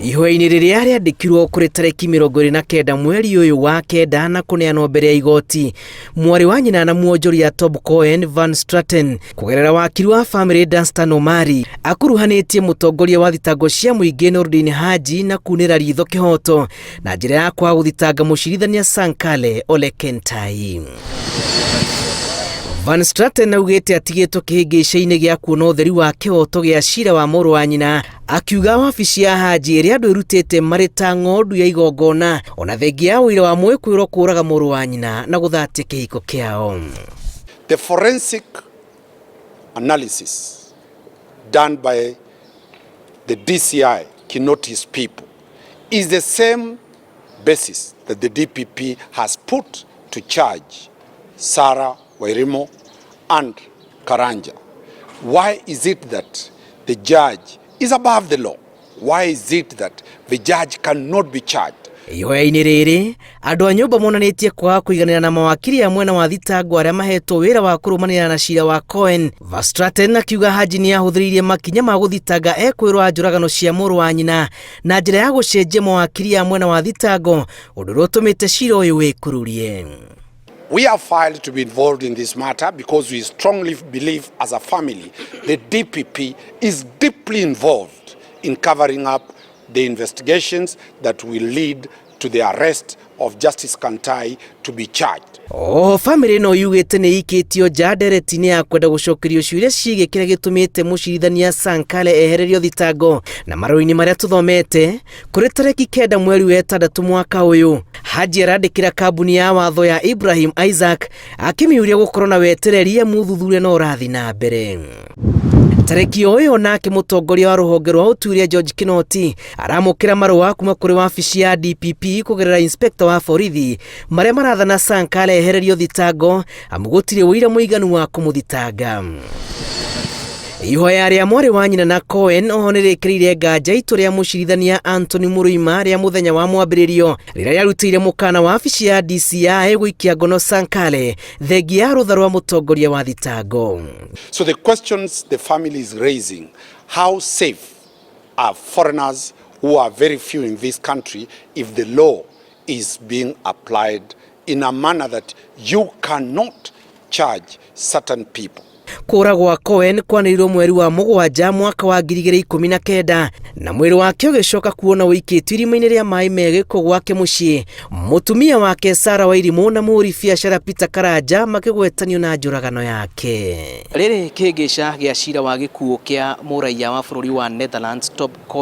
Ihoya-inĩ rĩrĩa rĩandĩkirwo kũrĩ tarĩki 29 mweri ũyũ wa kenda na kũneanwo mbere ya igoti, mwarĩ wa nyina na muonjoria Tob Cohen Van Straten kũgerera wakiri wa famĩlĩ Danstan Omari akuruhanĩtie mũtongoria wa thitango cia mũingĩ Noordin Haji na kunĩra ritho kĩhoto na njĩra ya kwaga gũthitanga mũcirithania Sankale Ole Kentai. Van Straten augĩte atigĩtwo kĩhĩngĩca-inĩ gĩa kuona ũtheri wa kĩhoto gĩa cira wa mũrũ wa nyina, akiuga wabici ya Haji ĩrĩa andũ ĩrutĩte marĩ ta ng'ondu ya igongona ona thengia ya ũira wa mwĩkũĩrwo kũraga mũrũ wa nyina na gũthatia kĩhiko kĩao. The forensic analysis done by the DCI Kinoti's people is the same basis that the DPP has put to charge Sarah Wairimo and Karanja. Why is it that the judge is above the law? Why is it that the judge cannot be charged? Ihoya-inĩ rĩrĩ, andũ a nyũmba monanĩtie kwaga kũiganĩra na mawakiri a mwena wa thitango arĩa mahetwo wĩra wa kũrũmanĩrĩra na cira wa Cohen. Van Straten akiuga Haji nĩ ahũthĩrĩirie makinya ma gũthitanga ekũĩrwo njũragano cia mũrũ wa nyina na njĩra ya gũcenjia mawakiri a mwena wa thitango, ũndũ ũrĩa ũtũmĩte cira ũyũ wĩkururie. We are filed to be involved in this matter because we strongly believe as a family the DPP is deeply involved in covering up the investigations that will lead to the arrest of Justice Kantai to be charged. Family no yugĩte nĩ ikĩtio nja ndereti-inĩ ya kwenda gũcokerio ciũria ciĩgiĩ kĩrĩa gĩtũmĩte mũcirithania Sankale ehererio thitango, na marũa-inĩ marĩa tũthomete kũrĩ tarĩki 9 mweri wa 6 mwaka ũyũ, Haji arandĩkĩra kambuni ya watho ya Ibrahim Isaac akĩmĩũria gũkorwo na wetereria mũthuthuria no ũrathi na mbere. Tarĩki ũyũ nake mũtongoria wa rũhonge rwa ũtuĩria George Kinoti aramũkĩra marũa kuma kũrĩ wabici ya DPP kũgerera inspector wa borithi marĩa marathana Sankale ehererio thitango amu gũtirĩ ũira mũiganu wa kũmũthitanga. Ihoya rĩa mwarĩ wa nyina na Cohen oho nĩrĩkĩrĩire nganja itu rĩa mũcirithania Anthony Mũrũima rĩa mũthenya wa mwambĩrĩrio rĩrĩa rĩarutĩire mũkana wa wabici ya DCI gũikia ngono Sankale thengia ya rũtha rwa mũtongoria wa thitango. So the questions the family is raising, how safe are foreigners who are very few in this country if the law is being applied in a manner that you cannot charge certain people? Kũra gwa Cohen kwanĩrĩirwo mweri wa Mũgwanja mwaka wa 2019 na mwĩrĩ wake ũgĩcoka kuona ũikĩtio irima-inĩ rĩa maĩ megĩko gwake mũciĩ. Mũtumia wake Sarah Wairimo na mũhũri biacara Peter Karanja makĩgwetanio na njũragano yake. Rĩrĩ kĩhĩngĩca gĩa cira wa gĩkuũ kĩa mũraiya wa bũrũri wa Netherlands Tob Cohen